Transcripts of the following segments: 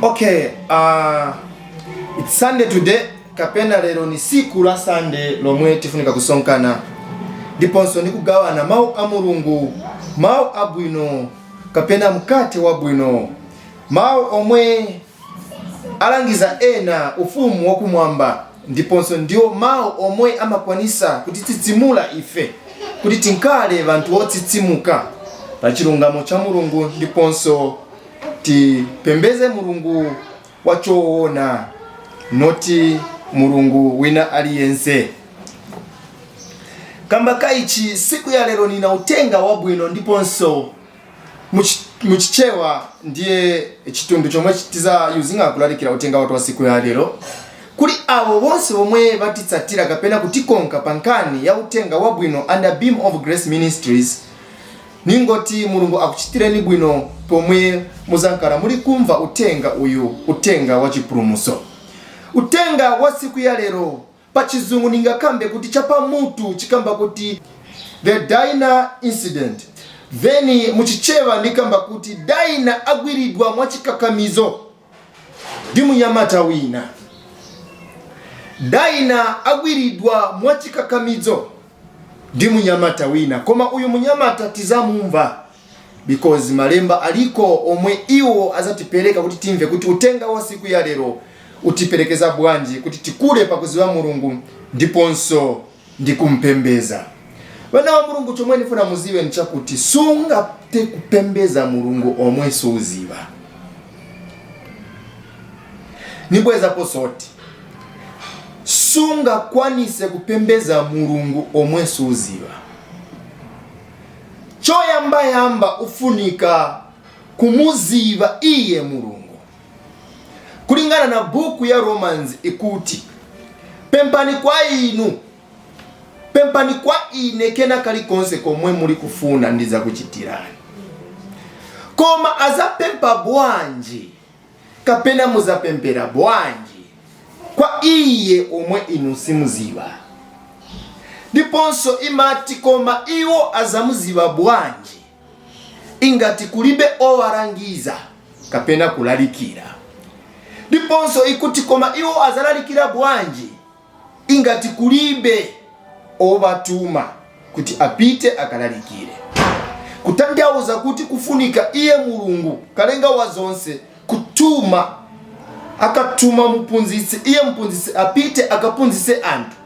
Okay, it's Sunday today. Kapena lero ni siku la Sunday lomwe tifunika kusonkana. Ndiponso ndikugawana mau a Mulungu, mau abwino, kapena mkate wabwino, mau omwe alangiza ena ufumu wakumwamba. Ndiponso ndio mau omwe amakwanisa kuti titsimula ife, kuti tinkale bantu otsitsimuka pa chilungamo cha Mulungu. Ndiponso tipembeze Mulungu wachoona, noti Mulungu wina aliyense. Kamba kaichi siku ya lero nina utenga wabwino, ndiponso muchichewa ndiye chitundu chomwe chitiza yuzinga kulalikira utenga watu wa siku ya lero. Kuli abo bonse omwe batitsatira kapena kutikonka pankani ya utenga wabwino under Beam of Grace Ministries, ningoti Mulungu akuchitireni bwino pomwe muzankara muri kumva utenga uyu, utenga wa chipulumuso. Utenga wa siku ya lero pa chizungu ningakambe kuti chapa mutu chikamba kuti the Dinah incident. Then muchichewa nikamba kuti Dinah agwiridwa mwachikakamizo ndi munyamata wina. Dinah agwiridwa mwachikakamizo ndi munyamata wina. Koma uyu munyamata tizamumva because malemba aliko omwe iwo azatipeleka kuti timve kuti utenga wa siku ya lero utiperekeza bwanji kuti tikule pakuziwa Mulungu ndiponso ndikumpembeza. Wana wa Mulungu chomwe nifuna muziwe nchakuti sunga te kupembeza Mulungu omwe suziva. Nibweza posoti sunga kwanise kupembeza Mulungu omwe suziva. Choyamba ufunika kumuziva iye Mulungu. Kulingana na buku ya Romans ikuti pempani kwa inu, pempani kwa ine kena kalikonse komwe muli kufuna ndiza kuchitirani. Koma azapempa bwanji kapena muzapempera bwanji kwa iye omwe inu simuziva. Ndiponso imati koma iwo azamuziva bwanji ingati kulibe owarangiza kapena kulalikira. Ndiponso ikuti koma iwo azalalikira bwanji ingati kulibe obatuma kuti apite akalalikire. Kutandauza kuti kufunika iye Mulungu kalenga wazonse kutuma, akatuma mupunzitsi, iye mpunzitsi apite akapunzise antu.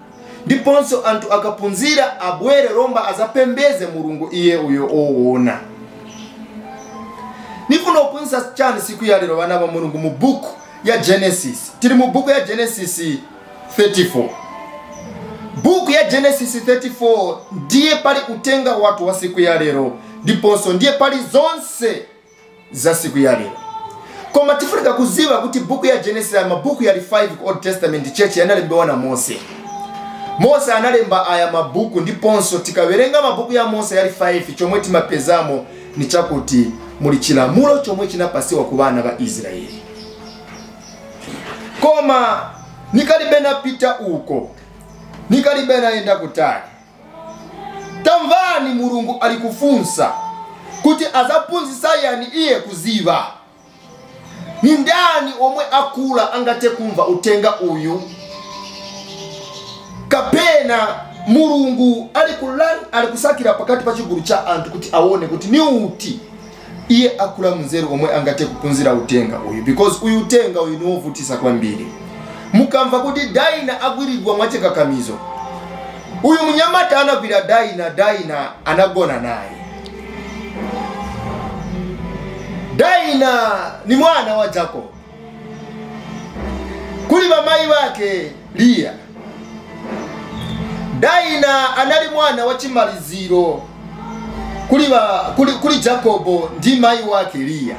Ndiponso antu akapunzira abwere romba azapembeze Mulungu iye uyo oona. Nifuna opunzisa chani siku ya lero wana ba Mulungu mu buku ya Genesis. Tiri mu buku ya Genesis 34. Buku ya Genesis 34 ndiye pali utenga watu wa siku ya lero. Ndiponso ndiye pali zonse za siku ya lero. Koma tifurika kuziva kuti buku ya Genesis ya mabuku ya 5 Old Testament church yanalembewa na Mose. Mose analemba aya mabuku, ndiponso tikawerenga mabuku ya Mose yali 5 chomwe timapezamo ni chakuti muli chilamulo chomwe chinapasiwa ku bana ba Israeli. Koma nikalibena pita uko, nikalibena enda kutali, tamvani Mulungu alikufunsa kuti azapunzisa yani iye kuziva. Ni ndani omwe akula angate kumva utenga uyu? Kapena Mulungu alikusakira pakati pa chigulu cha antu kuti aone kuti ni uti iye akula mzeru omwe angate kupunzira utenga uyu, because uyu utenga uyu ni wovutisa kwambiri. Mukamva kuti Dinah agwiridwa mwachikakamizo. Uyu munyamata anagwira Dinah anagona naye. Dinah ni mwana wa Jacob. Kuli bamai wake Leah. Dinah anali mwana wa chimaliziro kuli Jacobo ndi mai wake Leah.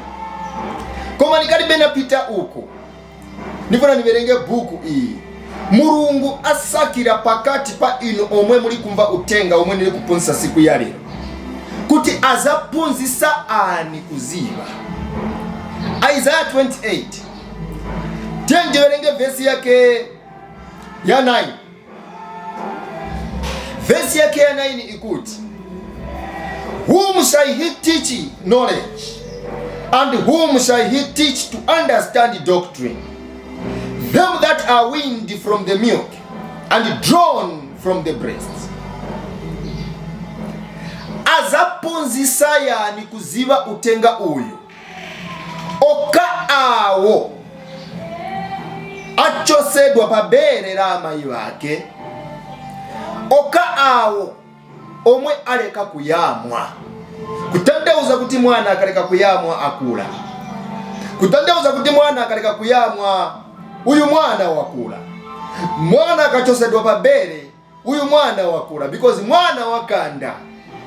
Koma nikalibena pita uko, nifuna niberenge buku iyi. Mulungu asakira pakati pa inu omwe muli kumva utenga omwe nili kupunzisa siku ya lero kuti azapunzisa ani kuziva. Isaiah 28 tenje berenge verse yake ya 9. Verse yake ya 9 ikuti, whom shall he teach knowledge? And whom shall he teach to understand doctrine? Them that are weaned from the milk and drawn from the breasts. Azapunzisa yani kuziva utenga uyu. Oka awo achosedwa pabere la amayi wake. Oka awo omwe aleka kuyamwa. Kutandauza kuti mwana akaleka kuyamwa akula. Kutandauza kuti mwana akaleka kuyamwa uyu mwana wakula. Mwana akachosedwa pabere uyu mwana wakula, because mwana wakanda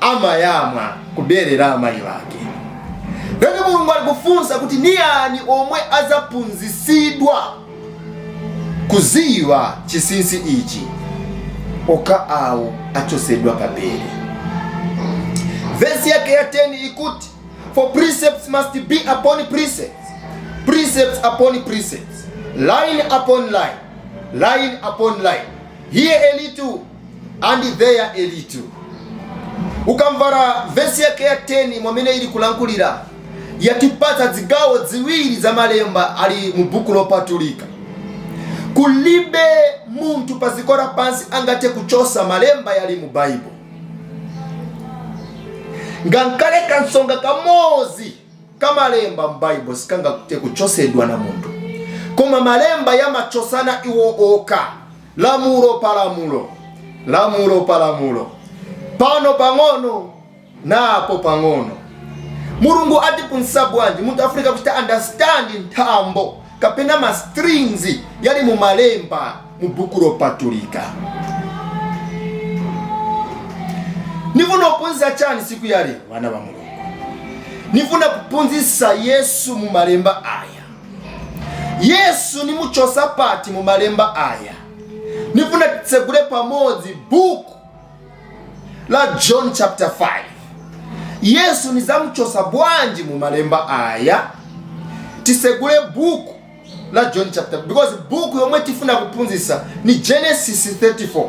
amayamwa kubere la amayi wake. Lero Mulungu alikufunsa kuti ni ani omwe azapunzisidwa kuziwa chisinsi ichi. Oka awo achosedwa pabere. Verse yake ya 10 ikuti, for precepts must be upon precepts, precepts upon precepts, line upon line, line upon line, here a little and there a little. Ukamvara verse yake ya 10 mwamene ili kulankulira yatipata zigawo ziwiri za malemba ali mubuku lopatulika. Kulibe muntu pazikora pansi angate kuchosa malemba yali mu Bible. Ngankale kansonga kamozi kamalemba mu Bible sikanga kute kuchosedwa na muntu. Koma malemba ya machosana iwo oka. Lamulo palamulo, lamulo palamulo, pano pangono napo pangono. Mulungu atipunsa bwanji muntu Afrika kuchita understand ntambo kapena ma strings yali mu malemba mu buku lopatulika. Nifuna kupunzisa chani siku ya leo wana wa Mulungu. Nifuna kupunzisa Yesu mu malemba aya. Yesu ni muchosa pati mu malemba aya. Nifuna tsegule pamozi buku la John chapter 5. Yesu ni zamuchosa bwanji mu malemba aya. Tisegule buku la John chapter, because buku yomwe tifuna kupunzisa ni Genesis 34.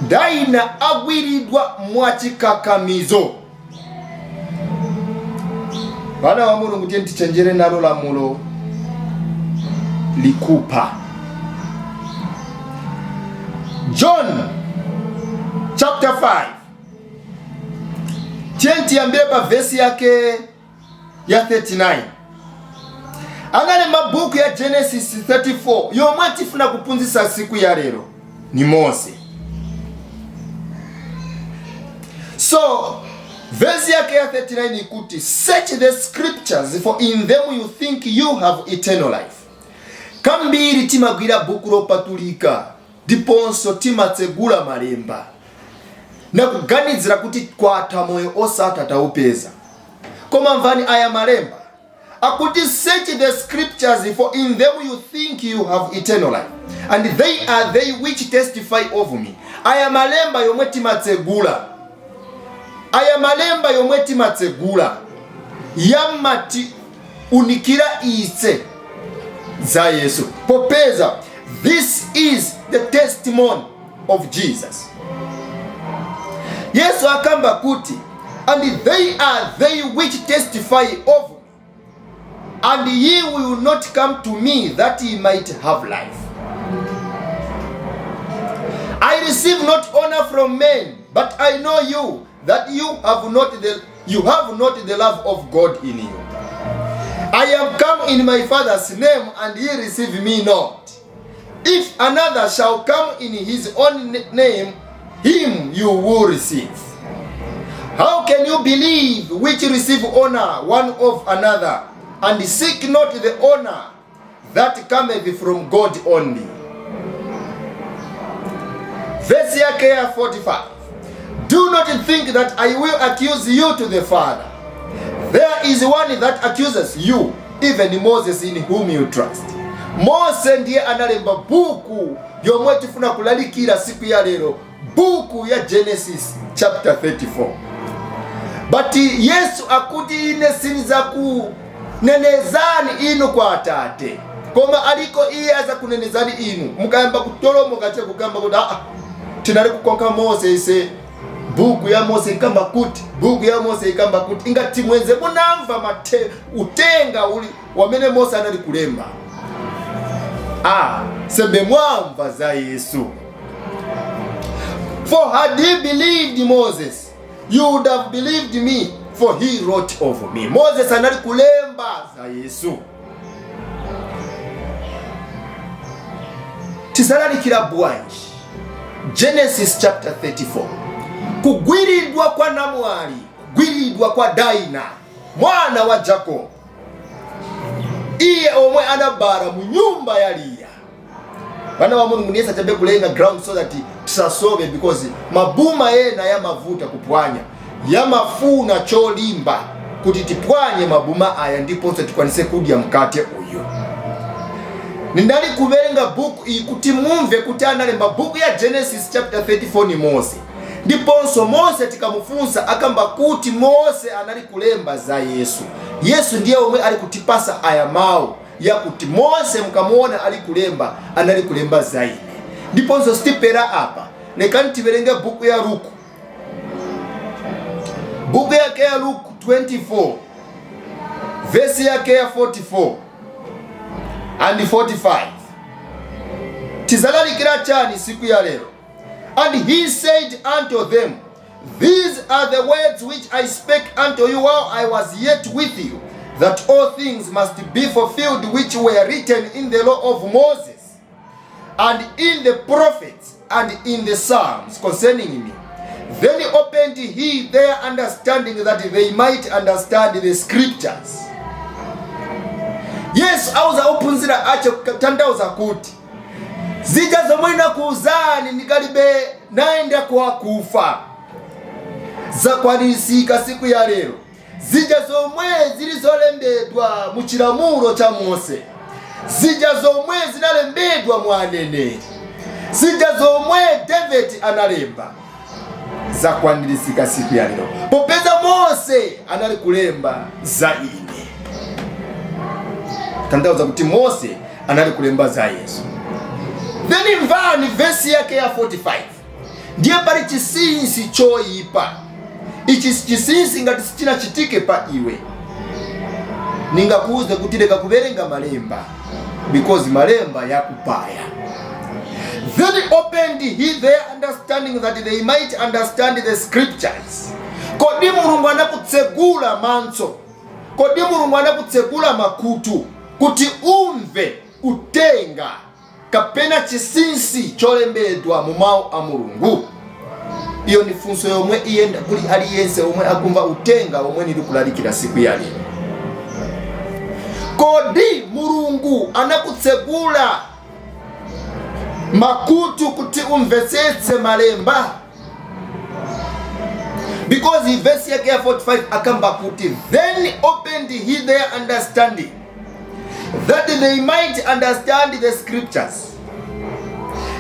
Daina agwiridwa mwachikakamizo. Bana wa Mulungu tiye tichenjere nalo lamulo likupa. John chapter 5. Tienti ambele pa verse yake ya 39. Anale mabuku ya Genesis 34. Yomwe tifuna kupunzisa siku ya lero ni Mose. So, verse yake ya 39 ikuti, search the scriptures for in them you think you have eternal life. Kambiri timagwira buku lopatulika, diponso timatsegula malemba. Na kuganizira kuti kwata moyo osata taupeza. Koma mvani aya malemba. Akuti search the scriptures for in them you think you have eternal life. And they are they which testify of me. Aya malemba yomwe timatsegula. Aya malemba yomwe timatsegula yamati unikira ise za Yesu. Popeza, this is the testimony of Jesus. Yesu akamba kuti, and they are they which testify of me, and ye will not come to me that ye might have life. I receive not honor from men, but I know you, that you have not the love of God in you. I am come in my Father's name, and ye receive me not. If another shall come in his own name, him you will receive. How can you believe which receive honor one of another, and seek not the honor that cometh from God only? Verse yake ya 45. Do not think that I will accuse you to the Father. There is one that accuses you, even Moses, in whom you trust. Mose ndiye analemba buku yomwe tifuna kulalikira siku ya lero, buku ya Genesis chapter 34. But Yesu akuti ine siniza kunenezani inu kwa Atate. Koma aliko iye aza kunenezani inu. Mukayamba kutolomo kache kugamba kuda tinali kukonka Mose ise buku ya Mose ikamba kuti, buku ya Mose ikamba kuti, ingati mwenze munamva utenga uli wamene Mose anali kulemba. Sembe mwamva za Yesu. For had he believed Moses, you would have believed me, for he wrote of me. Moses anali kulemba za Yesu. Tisalalikira bwanji Genesis chapter 34. Kugwiridwa kwa namwali, kugwiridwa kwa Daina mwana wa Jacob, iye omwe anabara mu nyumba ya Leya. Bana wa Mulungu niyesa chabe kulenga ground so that tisasobe, because mabuma yena ya mavuta kupwanya ya mafuna cholimba kuti tipwanye mabuma aya ndipo tikwanise kudya mkate uyo. Nindali kuverenga buku iyi kuti mumve kuti analemba buku ya Genesis chapter 34 ni Mose. Ndiponso Mose tikamufunsa akamba kuti Mose anali kulemba za Yesu. Yesu ndiye omwe ali kutipasa aya mawu ya kuti Mose mkamuona ali kulemba, anali kulemba za ine. Ndiponso stipera apa lekani tiverenge buku ya Luku. Buku yake ya Luku 24 verse yake ya 44 and 45. Tizalalikira chani siku ya lero. And he said unto them, these are the words which I spake unto you while I was yet with you, that all things must be fulfilled which were written in the law of Moses, and in the prophets, and in the Psalms concerning me. Then opened he their understanding, that they might understand the scriptures. Yes, auza opunzira acho tandauza kuti zija zomwe nakuzani nikalibe naenda kwa kufa za kwanisika siku ya lero. Zija zomwe zilizolembedwa mu chilamulo cha Mose, zija zomwe zinalembedwa mwanene, zija zomwe David analemba za kwanisika siku ya lero. Popeza Mose anali kulemba za ine, tandauza kuti Mose anali kulemba za Yesu. Then imvani verse yake ya 45. Ndiye pali chisinsi choipa. Ichi chisinsi ngati sichina chitike pa iwe, ningakuuze kuti leka kuverenga malemba, because malemba yakupaya. Then opened he their understanding, that they might understand the scriptures. Kodi Mulungu anakutsegula manso, kodi Mulungu anakutsegula makutu kuti umve utenga kapena chisinsi cholembedwa mu mawu a Mulungu. Iyo ni funso yomwe iyenda kuli aliyense omwe akumva utenga omwe nili kulalikira siku ya lero. Kodi Mulungu anakutsegula makutu kuti umvesetse malemba? Because verse yake ya 45 akamba kuti, then opened he their understanding, that they might understand the scriptures.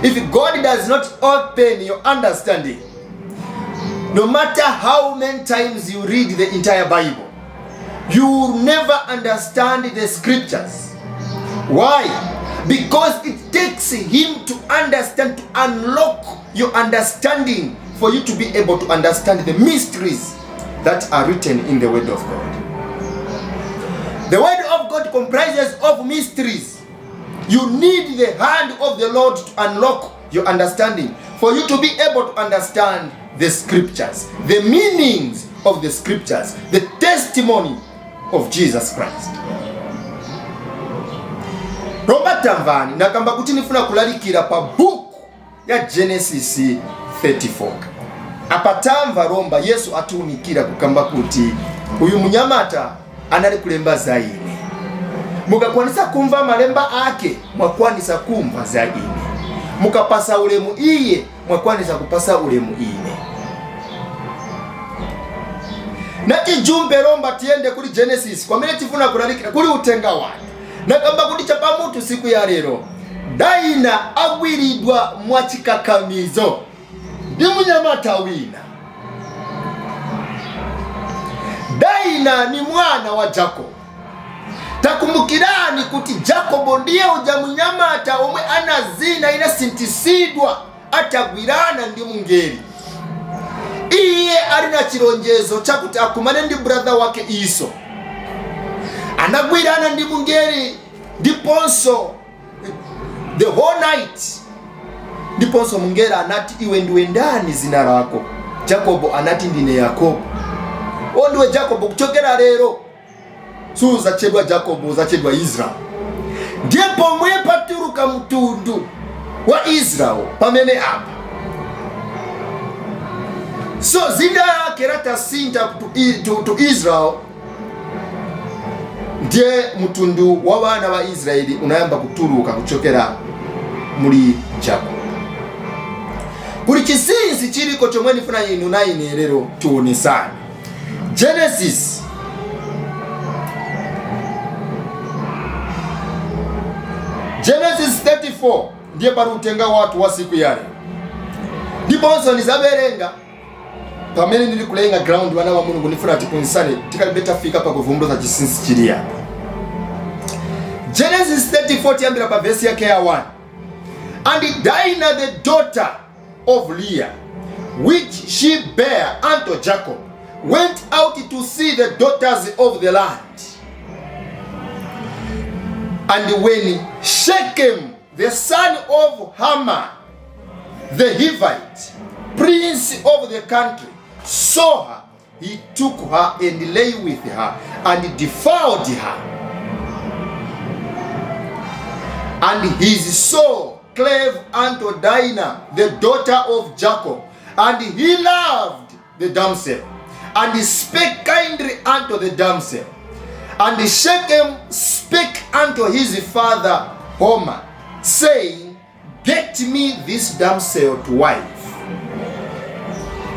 If God does not open your understanding, no matter how many times you read the entire Bible, you will never understand the scriptures. Why? Because it takes him to understand, to unlock your understanding, for you to be able to understand the mysteries that are written in the Word of God. The Word of God comprises of mysteries. You need the hand of the Lord to unlock your understanding, for you to be able to understand the scriptures, the meanings of the scriptures, the testimony of Jesus Christ. Robert Tamvani nakamba kuti nifuna kulalikira pa book ya Genesis 34. Apatamva romba Yesu atuunikira kukamba kuti uyu munyamata anali kulemba za ine. Mukakwanisa kumva malemba ake, mwakwanisa kumva za ine. Mukapasa ulemu iye, mwakwanisa kupasa ulemu ine. Nati jumbe romba tiende kuli Genesis, kwa mene tifuna kulalikira kuli utenga watu. Nakamba kuti chapa mutu siku ya lero, Daina agwiridwa mwachikakamizo ndi munyamata wina. Daina ni mwana wa Jacob. Takumbukirani kuti Jacob ndiye uja munyamata omwe anazina inasintisidwa atagwirana ndi mungeri. iye alina chilonjezo chakuti akumane ndi brother wake Iso. Anagwirana ndi mungeri ndiponso the whole night. Ndiponso mungeri anati, iwe ndiwe ndani zina lako? Jacobo anati, ndine Yakobo. Ondiwe Jacobo, kuchokera lero suza chedwa Jacobo, za chedwa Israel. Ndiye pomwe paturuka mtundu wa Israel pamene apa. So zina yake rata sinta to Israel. Ndiye mtundu wa wana wa Israeli unayamba kuturuka kuchokera muri Jacob. Kuri chisinsi chiriko chomwe nifuna inu na ine lero tuonesane. Genesis Genesis 34 ndiye parutenga watu wa siku yale. Ndiponso nizaberenga pamene ndili kulenga ground wana wa Mulungu nifuna tipunisane tikalibeta fika pa kuvumbuza chisinsi chili hapa. Genesis 34 tiambira pa verse yake ya 1. And Dinah the daughter of Leah, which she bare unto Jacob, went out to see the daughters of the land. And when Shechem, the son of Hamor, the Hivite, prince of the country, saw her, he took her and lay with her and defiled her. And his soul clave unto Dinah, the daughter of Jacob, and he loved the damsel, and he spake kindly unto the damsel. And Shechem spake unto his father Homer, saying, Get me this damsel to wife.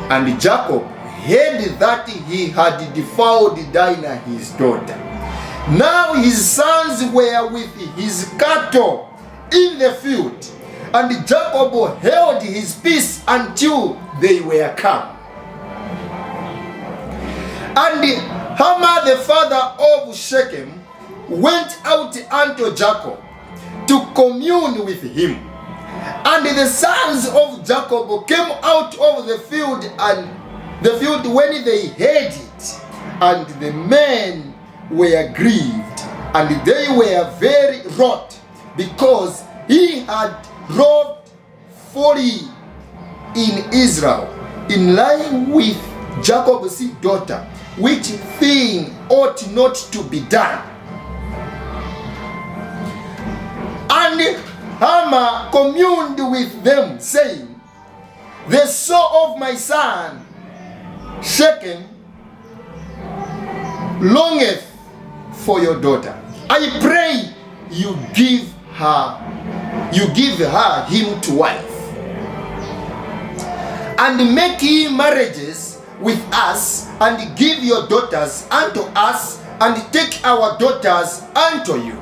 And Jacob heard that he had defiled Dinah his daughter. Now his sons were with his cattle in the field, and Jacob held his peace until they were come. And Hamor the father of Shechem went out unto Jacob to commune with him. And the sons of Jacob came out of the field, and the field when they heard it, and the men were grieved, and they were very wroth, because he had wrought folly in Israel, in lying with Jacob's daughter, which thing ought not to be done. And Hamor communed with them, saying, The soul of my son Shechem longeth for your daughter. I pray you give her him to wife, and make ye marriages with us, and give your daughters unto us, and take our daughters unto you.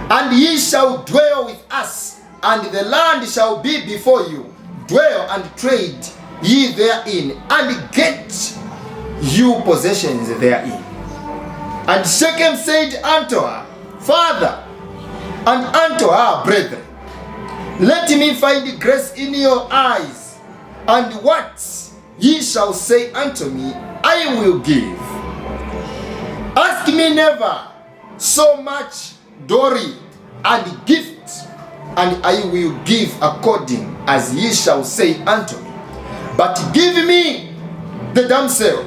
And ye shall dwell with us, and the land shall be before you. Dwell and trade ye therein, and get you possessions therein. And Shechem said unto her father, and unto her brethren, Let me find grace in your eyes, and what ye shall say unto me, I will give. Ask me never so much dowry and gift, and I will give according as ye shall say unto me. But give me the damsel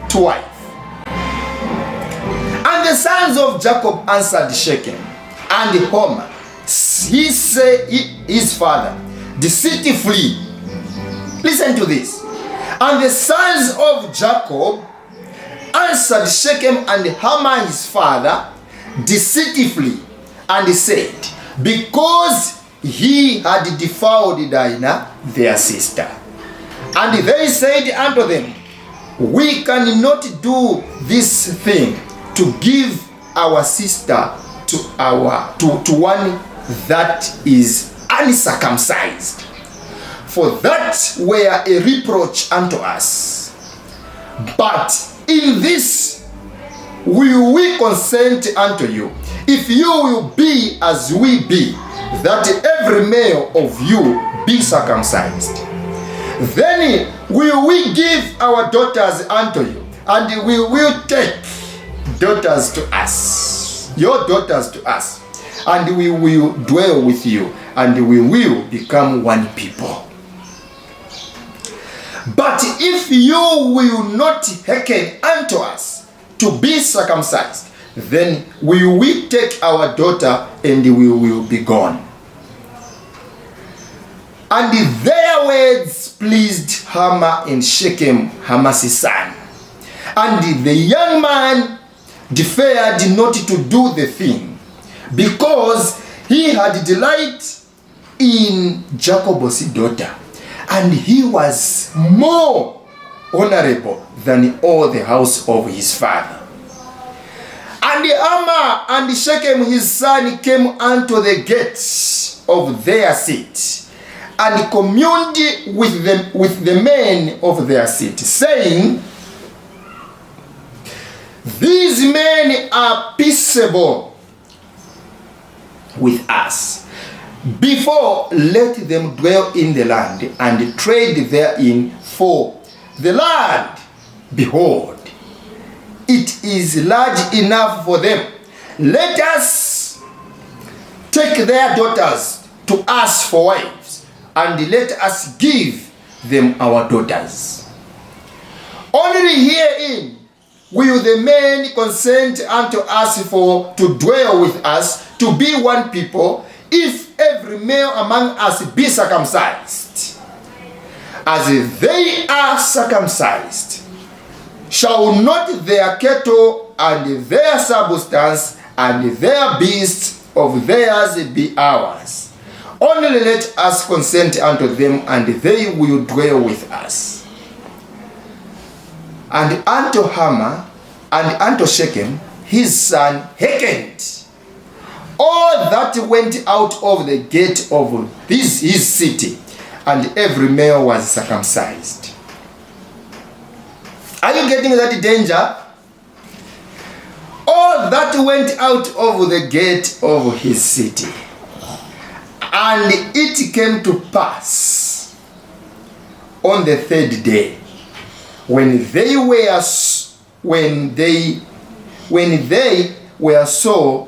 to wife. And the sons of Jacob answered Shechem and Homer, he said his father, deceitfully. Listen to this. And the sons of Jacob answered Shechem and Hamor his father deceitfully, and said, Because he had defiled Dinah their sister. And they said unto them, We cannot do this thing, to give our sister to one that is uncircumcised, for that were a reproach unto us. But in this will we consent unto you, if you will be as we be, that every male of you be circumcised. Then will we give our daughters unto you, and we will take daughters to us, your daughters to us, and we will dwell with you, and we will become one people. But if you will not hearken unto us to be circumcised, then we will take our daughter, and we will be gone. And their words pleased Hamor and Shechem, Hamor's son. And the young man deferred not to do the thing, because he had delight in Jacob's daughter, and he was more honorable than all the house of his father. And Hamor and Shechem his son came unto the gates of their city, and communed with the men of their city, saying, these men are peaceable with us. Before, let them dwell in the land and trade therein, for the land, behold, it is large enough for them. Let us take their daughters to us for wives, and let us give them our daughters. Only herein will the men consent unto us for to dwell with us, to be one people, if every male among us be circumcised, as they are circumcised. Shall not their cattle and their substance and their beasts of theirs be ours? Only let us consent unto them, and they will dwell with us. And unto Hamor and unto Shechem his son hearkened all that went out of the gate of his city, and every male was circumcised. Are you getting that danger? All that went out of the gate of his city. And it came to pass on the third day, when they were so,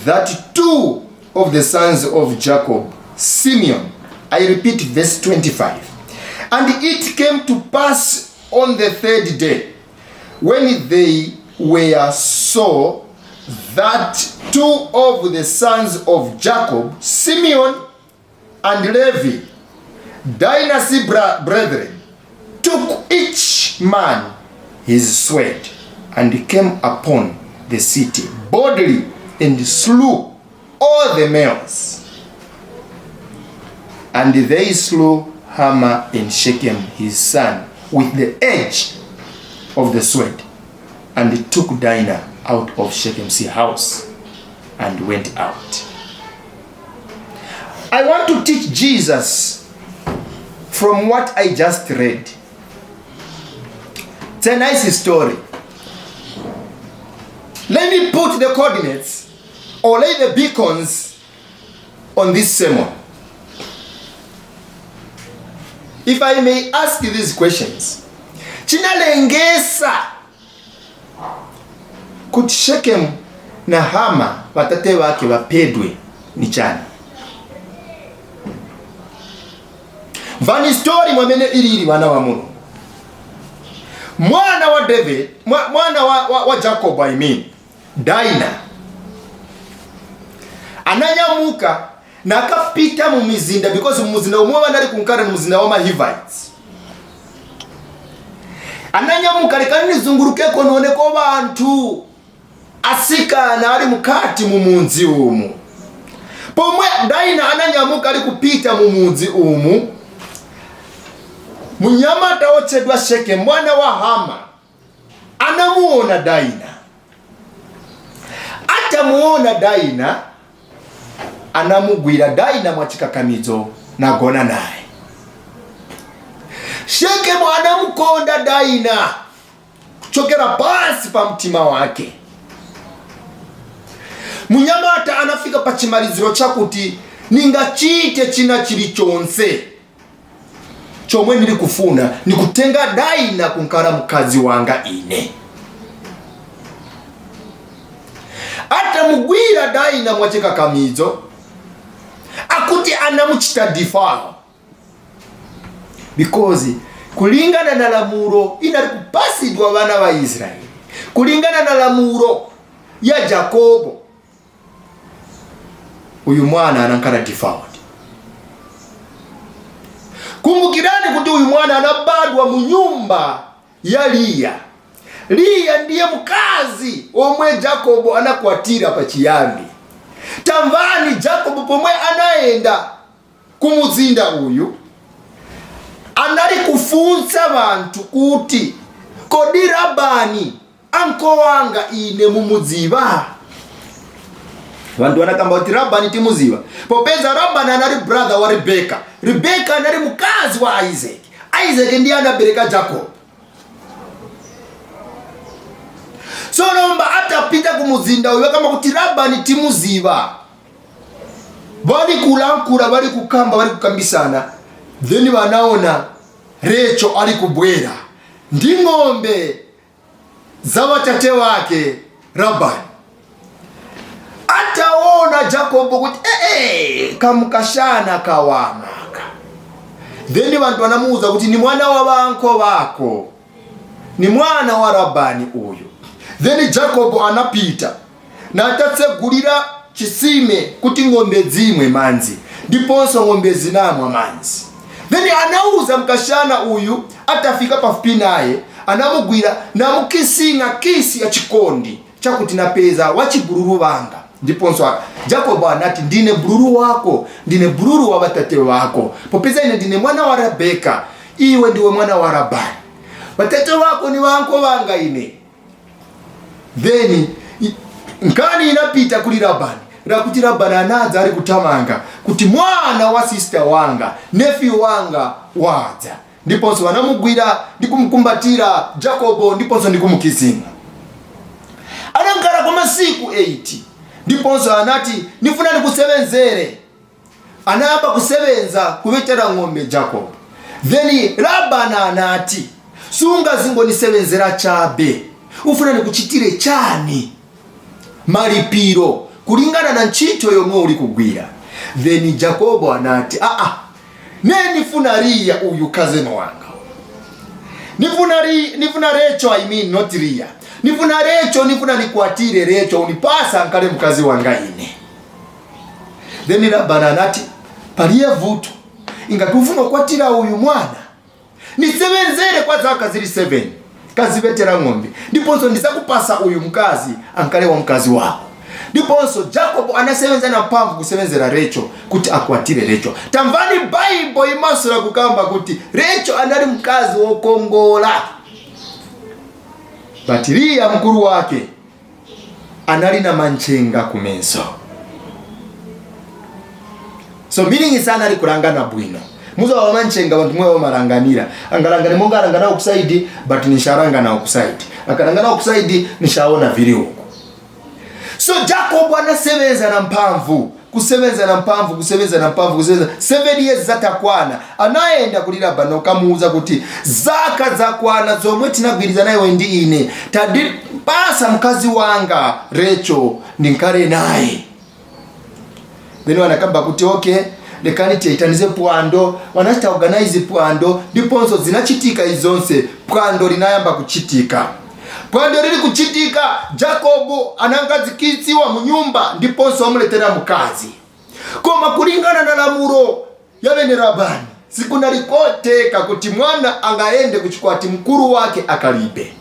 that two of the sons of Jacob, Simeon, I repeat verse 25. And it came to pass on the third day, when they were so, that two of the sons of Jacob, Simeon and Levi, Dinah's brethren, took each man his sword, and came upon the city boldly, and slew all the males. And they slew Hamor and Shechem his son with the edge of the sword, and took Dinah out of Shechem's house, and went out. I want to teach Jesus from what I just read. It's a nice story. Let me put the coordinates, or lay the beacons on this sermon. If I may ask you these questions. Chinalengesa kuti Shechem na Hamor watate wake wapedwe ni chani? Vani story mwamene ili wana wa Mungu. Mwana wa David, mwana wa Jacob, I mean, Dinah, ananyamuka na akapita mu mizinda, because muzinda umwe wanali kunkara ni muzinda wa Hivites. Ananyamuka lekani zunguruke ko none ko bantu asikana ali mukati mu munzi umu. Pomwe Dinah ananyamuka ali kupita mu munzi umu, munyamata otchedwa Shechem mwana wa Hamor anamuona Dinah. Atamuona Dinah, anamugwira Dinah mwachikakamizo nagona naye. Shechem anamukonda Dinah kuchokera pasi pa mtima wake. Munyamata anafika pa chimaliziro chakuti ningachite china chilichonse chomwe ndili kufuna ni kutenga Daina kunkala mkazi wanga ine. Ata mugwira Daina mwacheka kamizo akuti anamuchita defile because kulingana na lamuro inali kupasidwa bana wa Israeli, kulingana na lamuro ya Jacobo uyu mwana anankala defiled. Kumbukirani kuti uyu mwana anabadwa mu nyumba ya Lia. Lia ndiye mkazi omwe Jacobo anakwatira pa chiyambi. Tamvani Jacobo pomwe anaenda kumuzinda uyu anali kufunsa bantu kuti kodi Labani anko wanga ine mumuziva. Bantu wanakamba kuti Labani timuziva popeza Labani anali brother wa Rebeka. Rebeka anali mkazi wa Isaac. Isaac ndiye anabereka Jacob. So nomba atapita kumuzinda uyu kama kuti Labani timuziva. Bali kulankura, bali kukamba, bali kukambisana. Then wanaona Rachel ali kubwera ndi ng'ombe za watate wake Labani. Ataona Jacob kuti kamukashana kawamaka. Then bantu wanamuuza kuti ni mwana wa banko bako, ni mwana wa Labani uyu. Then Jacob anapita na atatsegulira chisime kuti ng'ombe zimwe manzi, ndiponso ng'ombe zinamwa manzi. Then anauza mkashana uyu atafika pafupi naye, anamugwira na mukisinga kisi ya chikondi chakuti napeza wachibururu banga. Ndiponso Jacob anati ndine bururu wako, ndine bururu wa batate wako. Popeza ine ndine mwana wa Rebeka, iwe ndiwe mwana wa Labani. Batate wako ni wanko wanga ine. Then nkani inapita kuli Labani. Rakuti Labani anaza ali kutamanga kuti mwana wa sister wanga, nephew wanga waza. Ndiponso wanamugwira ndikumkumbatira Jacobo, ndiponso ndikumukizinga. Anankara kwa masiku 80. Ndiponso anati nifuna nikusebenzere. Anaba kusebenza kubetera ng'ombe Jacob. Then Labani anati sunga zingo nisebenzera chabe, ufuna nikuchitire chani malipiro kulingana na nchito yomwe uli kugwira. Then Jacobo anati nifuna Lia uyu cousin wanga. Nifuna Rachel, I mean not Lia. Nifuna Rachel, nifuna nikwatire Rachel unipasa nkale mkazi wanga ine. Then Labani anati paliye vuto ingakufuna kwatira uyu mwana nisebenzere kwa zaka zili 7 kazi betera ng'ombe, ndiponso ndisakupasa uyu mkazi ankale wa mkazi wako. Ndiponso Jacob anasebenza na mpamvu kusebenzera Rachel kuti akwatire Rachel. Tamvani Bible imasura kukamba kuti Rachel anali mkazi wokongola, but Lia mkuru wake anali na manchenga kumenso. So meaning sana ali kulangana bwino. Muzo wa manchenga bantu mwe wa maranganira. Angalangane monga arangana okusaidi but nisharangana okusaidi. Akarangana okusaidi nishaona vili huko. So Jacob anasebenza na mpamvu, kusebenza na mpamvu, 7 years zatakwana. Anaenda kuli Labani okamuuza kuti zaka zakwana zomwe tinagwiriza naye wendi ine. Tadi pasa mkazi wanga Rachel ninkale naye. Then wanakamba kuti okay, lekani tiitanize pwando, wanachita organize pwando, ndiponso zinachitika izonse, pwando linayamba kuchitika. Pwando lili kuchitika, Jacobo anangazikiziwa mu nyumba, ndiponso amuletera mukazi. Koma kulingana na lamuro ya bene Labani, sikunalikotheka kuti mwana angaende kuchikwati mkuru wake akalibe.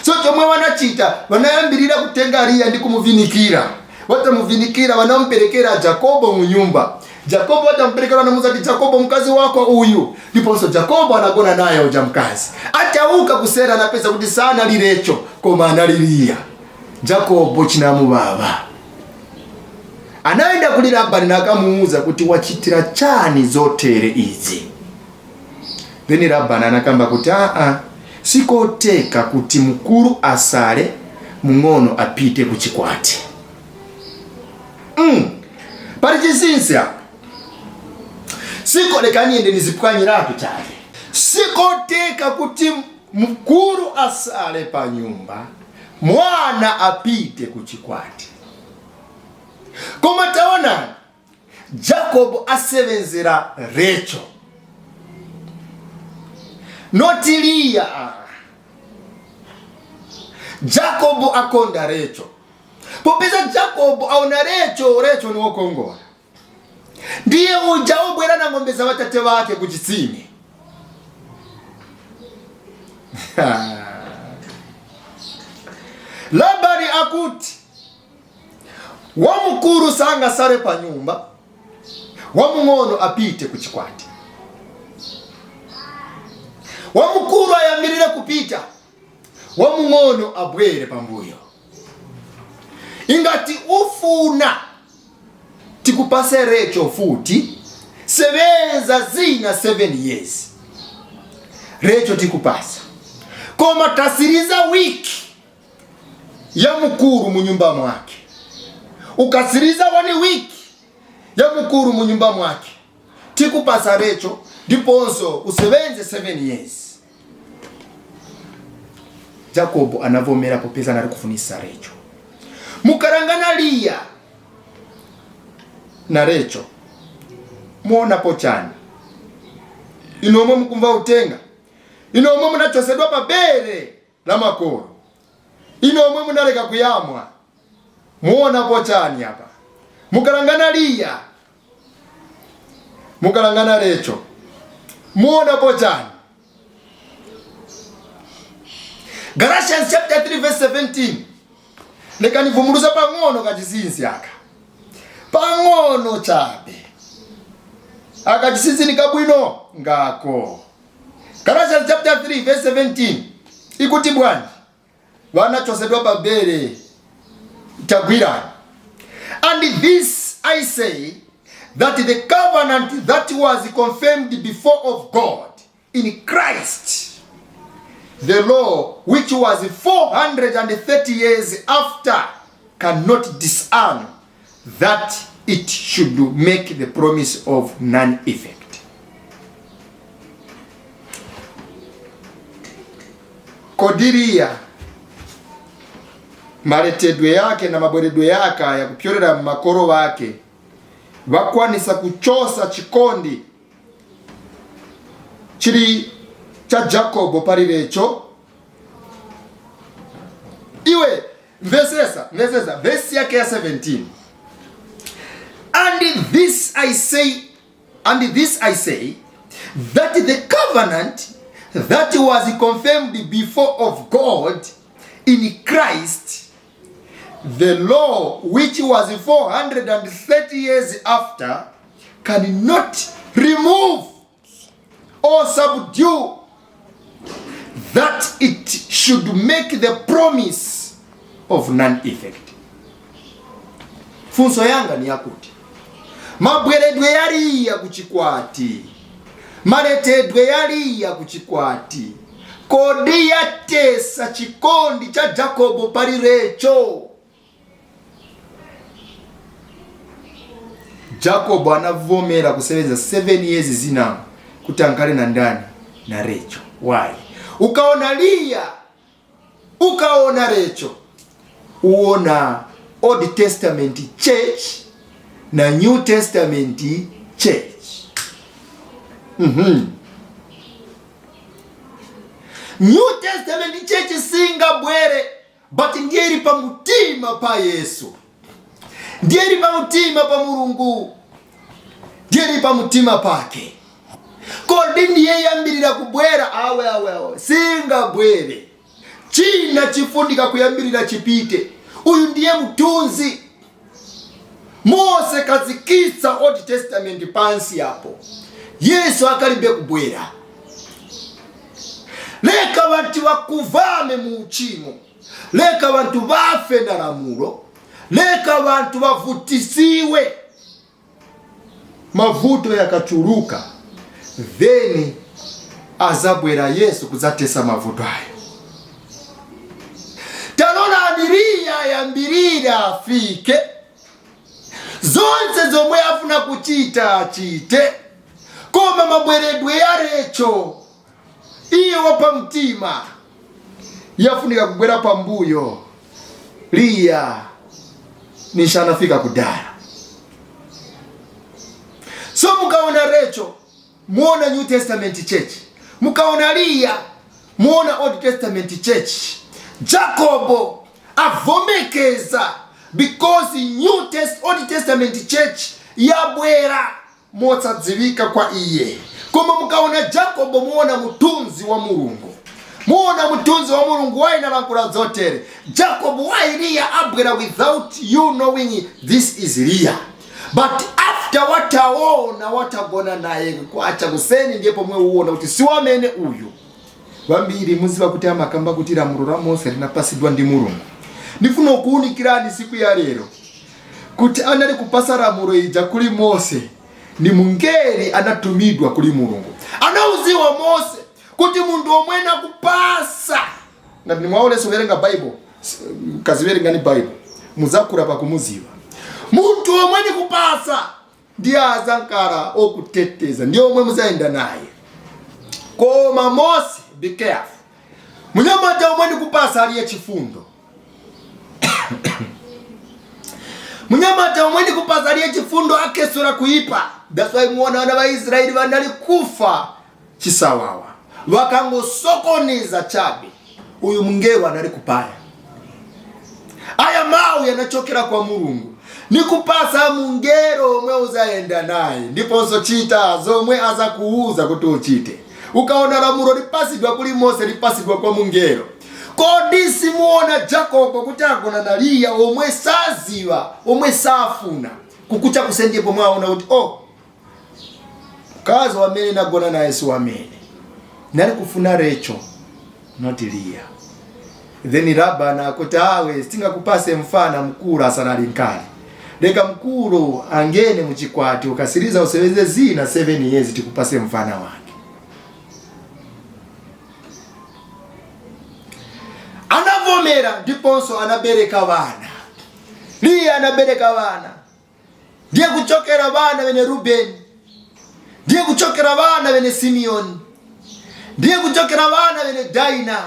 So chomwe wanachita, wanayambirira kutenga Lia ndi kumuvinikira. Watamuvinikira wanampelekera Jacobo mu nyumba. Jacobo watampelekera wanamuza ati Jacobo mkazi wako uyu. Ndiponso Jacobo anagona naye uja mkazi. Atauka kusera na pesa kuti sana li Rachel koma analilia. Jacobo chinamu baba. Anaenda kuli Labani na akamuuza kuti wachitira chani zotere izi. Then Labani anakamba kuti sikoteka kuti mkuru asale mung'ono apite kuchikwati. Pari chisinsia siko lekani ende nizipwanyiratu chake. sikoteka kuti mkulu asale pa nyumba, mwana apite kuchikwati. Koma taona Jacob asevenzera Rachel, noti Leah. Jacob akonda Rachel. Popeza Jacob aona Rachel ni wokongola. Ndiye uja obwera na ng'ombe za watate wake kuchitsime. Labani akuti wamukuru sanga sare pa nyumba, wamung'ono apite kuchikwati. Wamukuru ayamirire kupita, wamung'ono abwere pambuyo. Ingati ufuna tikupase Rachel futi, sevenza zina 7 years. Rachel tikupasa. Koma tasiriza wiki ya mukuru munyumba mwake. Ukasiriza 1 wiki ya mukuru munyumba mwake. Tikupasa Rachel, diponso usevenze 7 years. Jacob anavomera popeza nari kufunisa Rachel. Mukarangana Leah na Rachel, muona pochani. Inomo mkumva utenga. Inomo munachosedwa pabere la makoro. Inomo munareka kuyamwa. Muona pochani hapa. Mukarangana Leah, mukarangana Rachel, muona pochani. Galatians chapter 3 verse 17. Lekani vumuruza pang'ono kachisinsi aka. Pang'ono chabe. Aka chisinsi ni kabwino ngako. Galatians chapter 3 verse 17. Ikuti bwani. Wana chosedwa babere tagwirani. And this I say, that the covenant that was confirmed before of God in Christ, the law which was 430 years after, cannot disarm that it should make the promise of none effect. Kodiria maletedwe yake na mabweredwe yake ya kupyorera makoro wake wakwanisa kuchosa chikondi chiri cha Jacob pari Rachel. Iwe mvesesa verse yake ya 17. And this I say that the covenant that was confirmed before of God in Christ, the law which was 430 years after, cannot remove or subdue that it should make the promise of none effect. Funso yanga ni yakuti mabweredwe yali ya kuchikwati, maletedwe yali ya kuchikwati, kodi yatesa chikondi cha Jacob pari Rachel. Jacob anavomera kusevenza 7 years zina kutankale na ndani na Rachel. Why? Ukaona Leah, ukaona Rachel, uona Old Testament church na New Testament church. New Testament church singa bwere, but ndiye pa mutima pa Yesu. Ndiye pa mutima pa Mulungu. Ndiye pa mutima pake. Kodi ndiye yambirira kubwera awe singa bwere. China chifundika kuyambirira chipite. Uyu ndiye mutunzi. Mose kazikisa Old Testament pansi hapo. Yesu akalibe kubwera. Leka bantu bakuvame mu uchimo. Leka bantu bafe ndaramulo. Leka bantu bavutisiwe. Mavuto yakachuruka. Then azabwera Yesu kuzatesa mavuto hayo. Talona abiria yambirira afike. Zonse zomwe afuna kuchita achite. Koma mabweredwe ya Rachel iye wapa mtima yafunika kugwera pambuyo Leah nishanafika kudala. So mukaona Rachel muona New Testament church, mukaona Leah muona Old Testament church. Jacob avomekeza because Old Testament church yabwera motsadzivika kwa iye. Koma mukaona Jacob muona mutunzi wa Mulungu, muona mutunzi wa Mulungu waina lankula zotere. Jacob why Leah abwera without you knowing this is Leah. But after wataona watagona naye kwacha kuseni ndipo mwe uona kuti siwamene uyu. Vambiri muziva kuti amakamba kuti lamulo la Mose linapasidwa ndi Mulungu. Ndifuna kuunikirani siku ya lero kuti anali kupasa lamulo ija kuli Mose ni mungeri anatumidwa kuli Mulungu. Anauziwa Mose kuti mundu omwena kupasa. Na nimwaole soverenga Bible, kaziverenga ni Bible. Muzakura pa kumuziwa. Muntu omwene kupasa ndiye azankara okuteteza, ndiye omwe muzaenda naye. Koma Mose, be careful. Munyamata omwene kupasa aliye chifundo. Munyamata omwene kupasa aliye chifundo akesura kuipa. That's why muona wana wa Israeli wanali kufa chisawawa. Wakango sokoniza chabi. Uyu mungewa anali kupaya. Aya mau yanachokera kwa Mulungu. Nikupasa mungero omwe uzaenda naye. Ndiponso chita zomwe aza kuuza kuti uchite. Ukaona lamulo lipasidwa kuli Mose lipasidwa kwa mungero. Kodisi muona Jacob kuti agona na Leah omwe saziwa, omwe safuna. Kukucha kusendie pomwe aona kuti kazi wamene nagona naye si wamene. Nali kufuna Rachel, not Leah. Then Labani akuti awe stinga kupase mfana mkulu asanali nkali. Leka mkulu angene muchikwati ukasiriza useweze zina 7 years tikupase mfana wake. Anavomera ndiponso anabereka bana. Leah anabereka bana. Ndiye kuchokera bana wene Ruben. Ndiye kuchokera bana wene Simeon. Ndiye kuchokera bana wene Daina.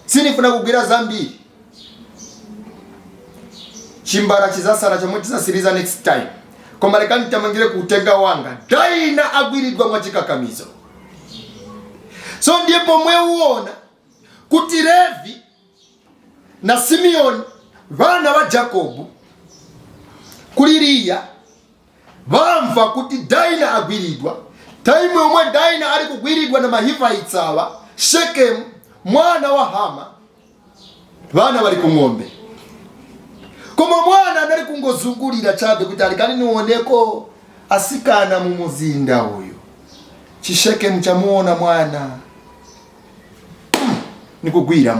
Sinifuna kugwira zambiri. Chimbara chizasara chomwe tisasiriza next time. Koma lekani tamangire kutenga wanga. Daina agwiridwa mwachikakamizo. So ndiye pomwe uona kuti Levi na Simeon vana wa Jacob kuli Leah vamva kuti Daina agwiridwa. Time omwe Daina ali kugwiridwa na Mahivites awa, Shechem mwana wa Hama vana bali kung'ombe. Koma mwana anali kungozungulira chabe kuti alikani niwoneko asikana mu muzinda uyu. Shechem chamuona mwana nikugwira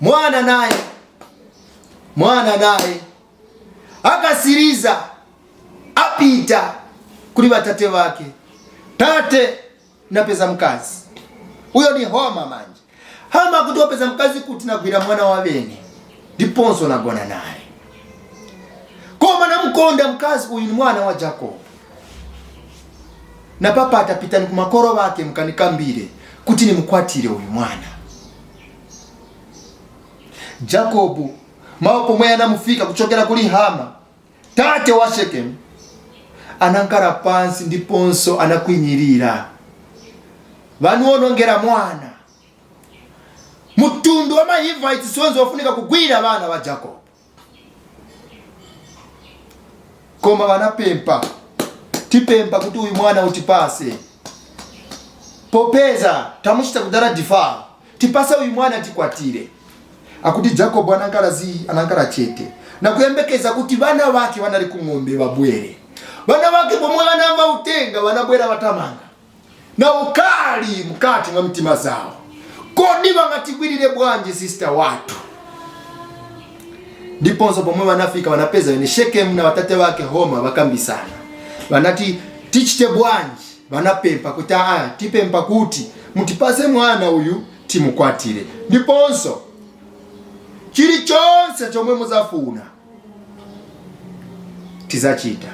mwana naye akasiriza apita kuli batate wake. Tate napeza mkazi. Uyo ni Homa manje. Hama kuti wapeza mkazi kuti nagwira mwana wa bene. Ndiponso nagona naye. Koma namkonda mkazi uyu ni mwana wa Jacob. Na papa atapita ni kumakoro wake mkanikambire kuti ni mkwatire uyu mwana. Jacob maopo mwe anamufika kuchokera kuli Hama, tate wa Shechem, anankara pansi ndiponso anakwinyirira. Vanu onongera mwana. Mutundu wa Mahivites siwenzo wafunika kugwira vana wa Jacob. Koma vanapempa. Tipempa kuti uyu mwana utipase. Popeza tamushita kudara difa. Tipase uyu mwana tikwatire. Akuti Jacob anankara chete. Na kuyembekeza kuti vana wake vanali kung'ombe wabwere. Vana wake pomwe vanamva utenga vanabwera vatamanga. Na ukali mkati nga mtima zao. Kodi vangatigwirire bwanji sister watu. Ndiponso pomwe vanafika vanapeza wene Shechem na watate wake Homa vakambisana. Vanati tichite bwanji vanapempa kuti tipempa kuti mutipase mwana uyu timukwatire. Ndiponso chili chonse chomwe muzafuna tizachita.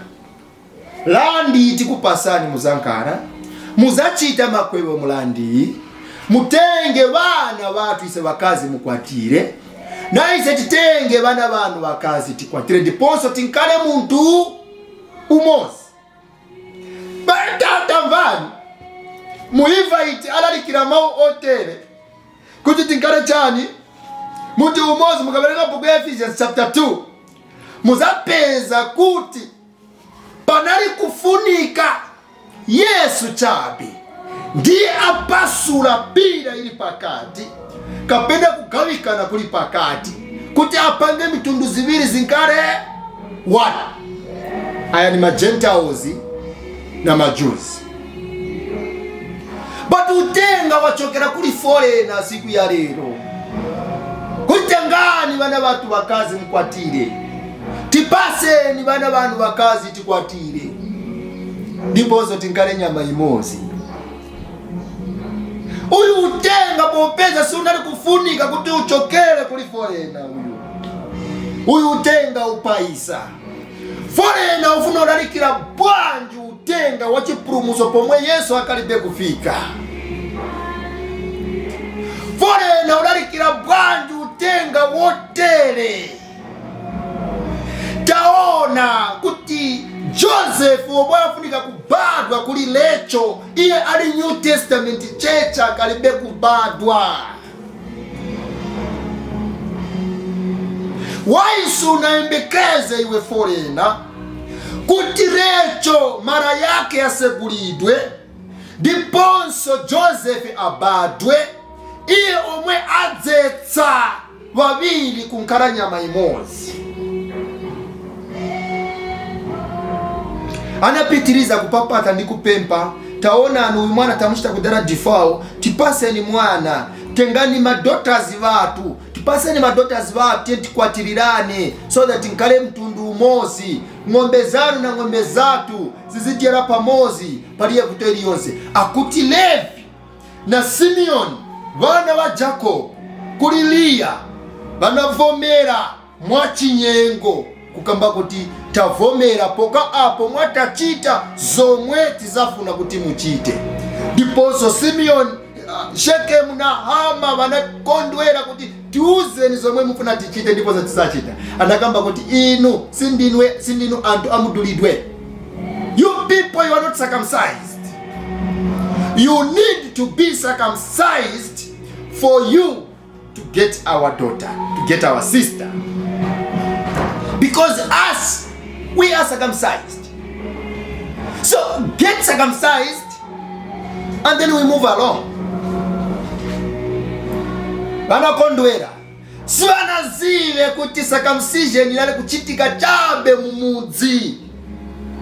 Landi tikupasani muzankara. muzachita makwebo mulandi, mutenge bana batu ise bakazi mukwatire, na ise titenge bana banu bakazi tikwatire, ndiponso tinkale muntu umozi. Batata mvani muivite alalikira mau otere kuti tinkale chani muntu umozi. Mukabereka buku ya Ephesians chapter 2 muzapeza kuti panali kufunika Yesu chabe ndiye apasula pira ili pakati, kapenda kugawikana kuli pakati, kuti apange mitundu zibiri zinkale wana. Aya ni Gentiles na Majusi. But utenga wachokera kuli foreigner siku ya lero. Kutengani bana batu bakazi mkwatire, tipase ni bana bantu bakazi tikwatire, ndipozo tinkale nyama imozi. Uyu utenga popeza si unali kufunika kuti uchokere kuli foreigner uyu utenga upaisa. Foreigner ufuna ulalikira bwanji utenga wachipulumuso pomwe Yesu akalibe kufika. Foreigner ulalikira bwanji utenga wotere. Taona kuti Joseph omwe afunika kubadwa kuli lecho, iye ali New Testament checha akalibe kubadwa. Waisu unaembekeze iwe foreigner kuti lecho mara yake yasegulidwe, diponso Joseph abadwe, iye omwe adzetsa wabili kunkala nyama imozi. Anapitiriza kupapata ndi kupempa, taona anu mwana tamushita kudara difao, tipase ni mwana, tengani madotazi watu, tipase ni madotazi watu, tenti kwa tirirane, so that nkale mtundu umozi, ngombe zanu na ngombe zatu, zizitiera pamozi, paliye kuteri yonse. Akuti Levi na Simeon, wana wa Jacob, kulilia, vanavomera mwachinyengo, kukamba kuti tavomera poka apo mwatachita zomwe tizafuna kuti muchite. Ndiponso Simeon, Shekemu na Hama vanakondwera kuti tiuzeni zomwe mufuna tichite ndiponso tisachita. Anakamba kuti inu sindinu antu amudulidwe. You people, you are not circumcised. You need to be circumcised for you to get our daughter, to get our sister. Because us, we are circumcised. So get circumcised and then we move along. Vanakondwera. Si vanazive kuti circumcision inali kuchitika chabe mumudzi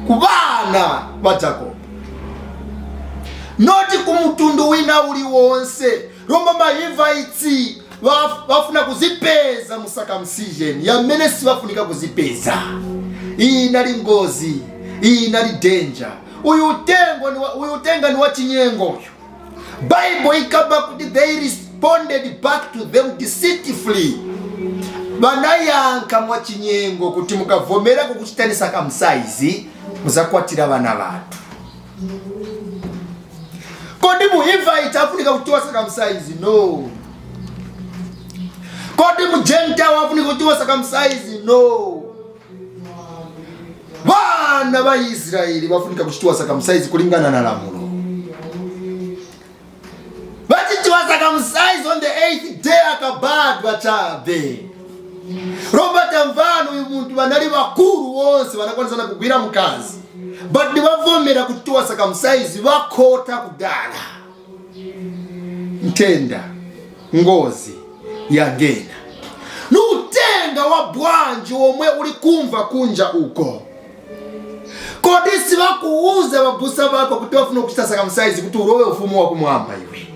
kubana wa Jacob. Noti kumutundu wina uli wonse. Roma Hivites wafuna kuzipeza mu circumcision yamene si wafunika kuzipeza. Iyi inali ngozi, iyi inali danger. Uyu utenga ni wachinyengo. Bible ikaba kuti they responded back to them deceitfully. Vanayanka mwachinyengo kuti mukavomera kukuchitani circumcise muzakwatira vana vatu. Kodi mu Hivite afunika kutiwa circumcise? No. Kodi mu Gentile afunika kutiwa circumcise? No. Vana va Israeli vafunika kuchitiwa circumcise kulingana na lamulo. Vachitiwa circumcise on the 8th day akabadwa chabe. Robert Mvano uyu muntu vanali vakuru wonse vanakwanisa kugwira mukazi. But ndivavomera kutiwa circumcise vakota kudala. Ntenda ngozi yagena. Nutenga wa bwanji omwe uli kumva kunja uko. Kodi si vakuuza vabusa vako kuti wafuna kuchita circumcise kuti urowe ufumu wa kumwamba iwe.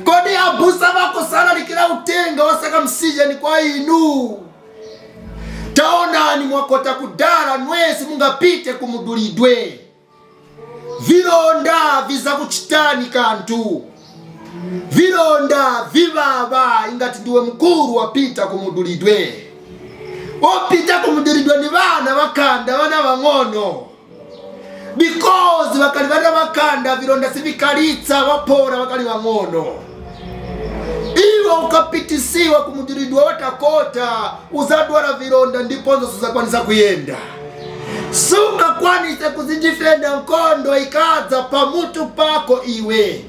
Kodi abusa vako sana likila utenga wa circumcision kwa inu. Taonani mwakota kudara nwesi mungapite kumudulidwe. Vilonda viza kuchitani kantu. Vilonda vivava ingati ndiwe mkuru wapita kumudulidwe. Opita kumudulidwe ni vana wakanda, vana wangono. because bakali bana bakanda vilonda sivikalitsa wapora bakali wang'ono. Iwe ukapitisiwa kumudiridwa watakota uzadwala vilonda ndiponzo suzakwanisa kuyenda. Suka kwanise kuzijifenda nkondo ikaza pamutu pako iwe.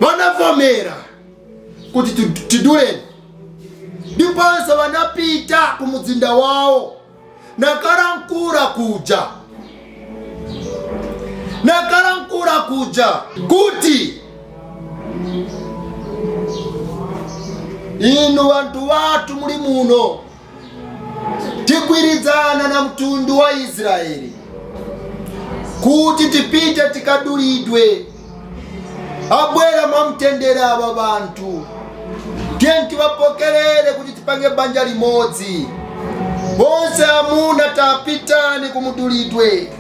Wanavomera kuti tiduleni. Ndiponso wanapita kumuzinda wao nakarankura kuja kuti inu wantu watu muli muno tigwirizana na mtundu wa Israeli kuti tipite tikadulidwe. Abwera mwamtendera aba bantu tienti wapokelele kuti tipange banja limodzi. Bonse amuna tapitani kumudulidwe.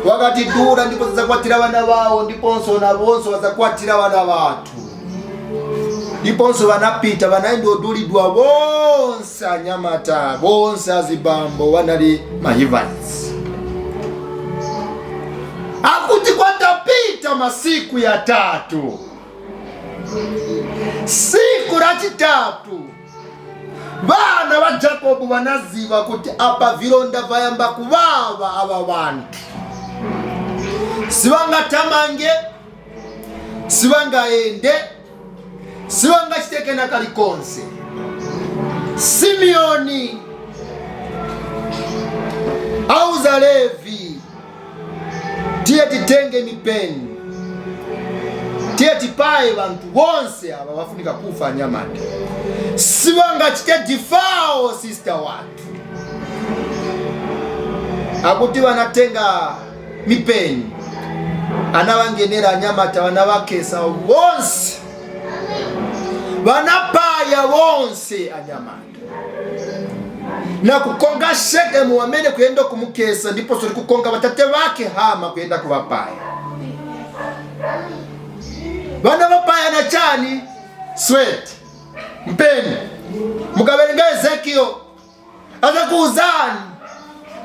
Wakati dura ndipo zakwatira wana wao, ndiponso na bonso wazakwatira wana watu. Ndiponso wanapita wanaenda odulidwa bonse anyamata, bonse azibambo wanali mahivans. Akuti kwatapita masiku ya 3. Siku la chitatu bana wa Jacob wanaziva kuti apa vilonda vayamba kuvava ava vantu. Siwanga tamange, siwanga ende, siwanga chiteke na kalikonse. Simeoni auza Levi tiye titenge mipeni, tiye tipaye bantu bonse aba wafunika kufa nyamata. Siwanga chite difao sister watu. Akuti wanatenga mipeni anawangenera nyamata wanawakesa bonse, wanapaya bonse anyamata na kukonga Shekemu wamene kuyenda kumukesa. Ndipo soli kukonga batate bake Hama kuyenda kubapaya. Bana bapaya na chani sweat mpeni mukaberenga Ezekio aza kuuzani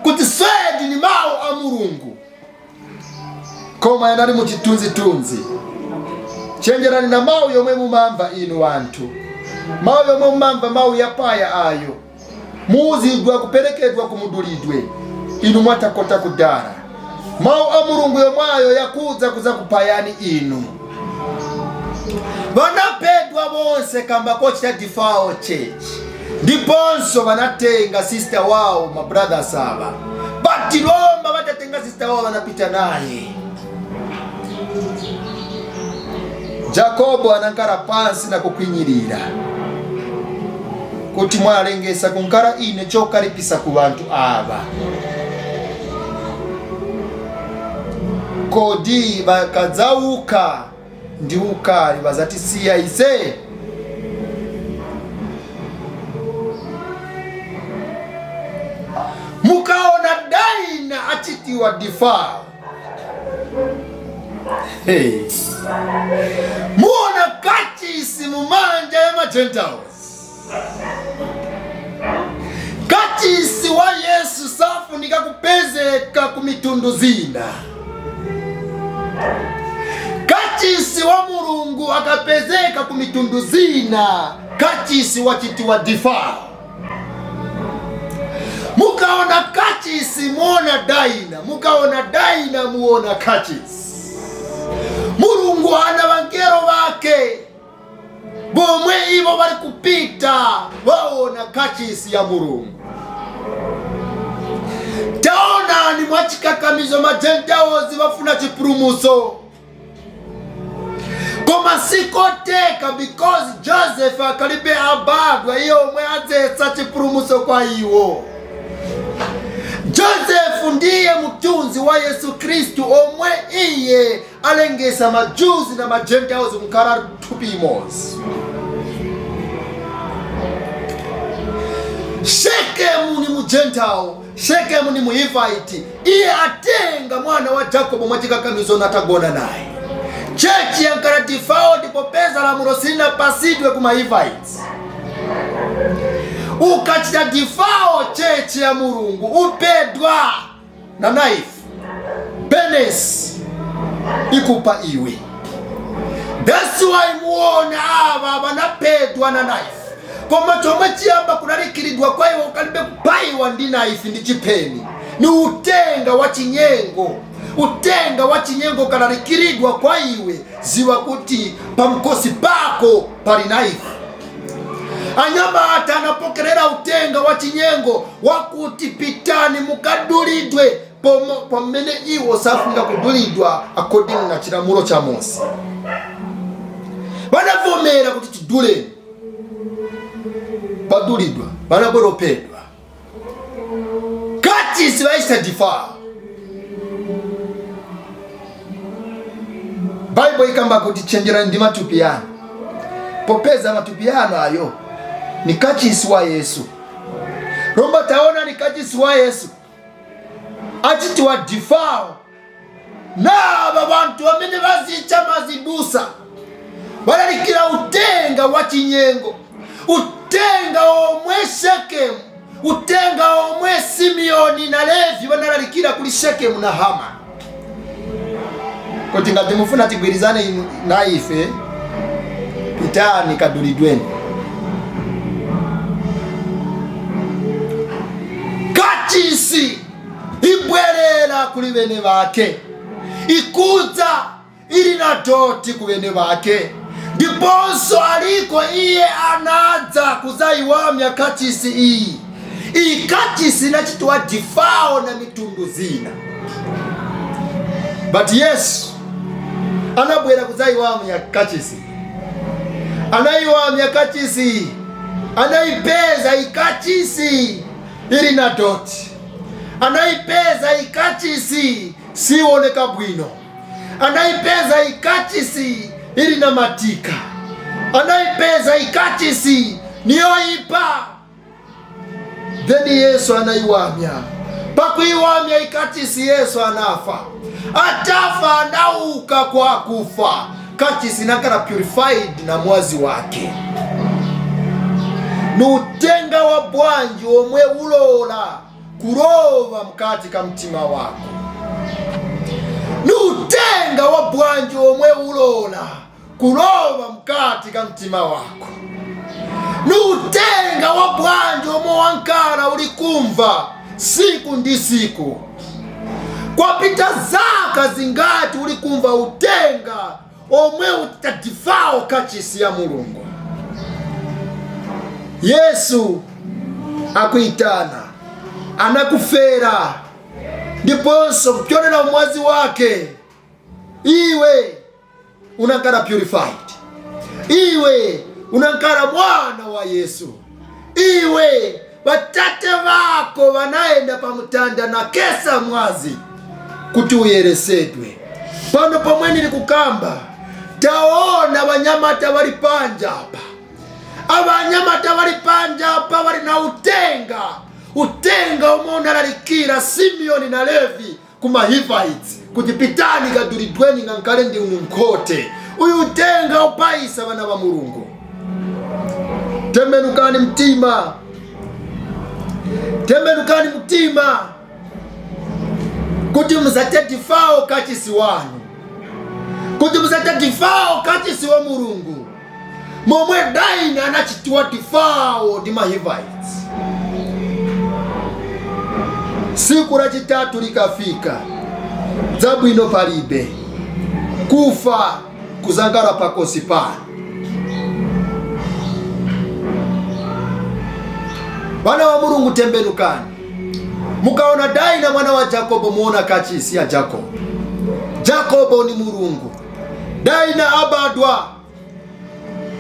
kuti sweat ni mau amurungu koma yanari muchitunzi chenjerani na mau yomwe mumamba inu wantu. Mau yomwe mumamba mau yapaya ayo muzidwa kuperekedwa kumudulidwe inu mwatakota kudara. Mau amurungu yomwayo yakuza kuza kupayani inu. Vanapedwa bonse kamba kochita difao chechi. Ndiponso vanatenga sister wao mabrothers aba. Batilomba vatatenga sister wao vanapita naye. Jacobo anankara pansi na kukwinyirira kuti mwalengesa kunkara ine chokalipisa ku bantu aba. Kodi bakazauka ndi ukali bazatisiya ize. Mukaona Daina achitiwa difaa. Hey. Muona kachisi mumanja ya Gentiles. Kachisi wa Yesu safu nikakupezeka kumitundu zina. Kachisi wa Mulungu akapezeka kumitundu zina. Kachisi wachitiwa difaa. Mukaona kachisi muona Daina. Mukaona Daina muona kachisi. Mulungu ana wankero wake. Bomwe ibo bali kupita waona kachisi ya Mulungu. Taona ni mwachikakamizo Gentiles wafuna chipurumuso. Koma sikoteka because Joseph akalibe abadwa iyo mwe azetsa chipurumuso kwa iwo. Joseph ndiye mtunzi wa Yesu Kristu omwe iye alengesa majuzi na Gentiles mkara tupimos. Shekemu ni Gentile, Shekemu ni Hivite. Iye atenga mwana wa Jacob mwachikakamizo natagona naye. Chechi yankara tifao ndipo pesa la murosina pasidwe kuma Hivites. ukachita defile chechi ya Mulungu upedwa na knife penis ikupa iwe. That's why muona aba banapedwa na knife koma chomwe chiyamba kunalikiridwa kwa iwe ukalibe kupaiwa ndi knife ndi chipeni. Ni utenga wa chinyengo. Utenga wa chinyengo kanalikiridwa kwa iwe, ziwa kuti pamkosi pako pali knife. Anyamata anapokelera utenga wa chinyengo wakuti pitani mukadulidwe pomene iwo safunga kudulidwa according na chilamulo cha Mose. Banavomera kuti tidule badulidwa banaboropedwa kati siwaisha defile. Bible ikamba kuti chenjera ndi matupiyano popeza matupiyano ayo ni kachisi wa Yesu. Romba taona ni kachisi wa Yesu achiti wa defile na babantu wamene bazicha mazibusa balalikira utenga wa chinyengo, utenga omwe Shekemu, utenga omwe Simeoni na Levi banalalikira kuli Shekemu na Hama. Kuti ngati mufuna tigwirizane na ife pitani kadulidweni. Kachisi ibwerera kuli bene bake, ikuza ili na doti ku bene bake, ndiponso aliko iye anadza kuzayiwamya kachisi iyi. Iyi kachisi inachitwa defile na mitundu zina, but Yesu anabwera kuzayiwamya kachisi. Anayiwamya kachisi, anaipeza ikachisi ili na doti, anaipeza ikachisi siwoneka bwino, anaipeza ikachisi ili na matika, anaipeza ikachisi niyoipa. Then Yesu anayiwamya. Pakuiwamya ikachisi Yesu anafa. Atafa anauka kwa kufa. Kachisi nakala purified na mwazi wake. Nutenga wa bwanji omwe ulola kurova mkati ka mtima wako. Nutenga wa bwanji omwe ulola kurova mkati ka mtima wako. Nutenga wa bwanji omwe wankala ulikumva siku ndi siku. Kwa pita zaka zingati ulikumva utenga omwe utadifile kachisi ya Mulungu. Yesu akuitana, anakufera, ndiponso kupyonera mwazi wake iwe unankala purified, iwe unankala mwana wa Yesu, iwe batate bako banaenda pamutanda na kesa mwazi kuti uyeresedwe. Pano pomwe nili kukamba taona banyamata bali panja apa. Abanyamata bali panja apa bali na utenga umona lalikira Simeoni na Levi kuma Hivites kuti pitani kadulidweni ngankale ndi ununkote. Uyu utenga upaisa bana ba Mulungu. Tembenukani mtima, tembenukani mtima kuti muzate defile kachisi wanu, kuti muzate defile kachisi wa Mulungu momwe Daini anachitiwa defile ndi ma Hivites. Siku la chitatu likafika, zabwino palibe, kufa kuzangala pakosi pano. Bana wa Mulungu tembenukani. Mukaona Daina mwana wa Jakobo muona kachisi ya Jakobo. Jakobo ni Mulungu. Daina abadwa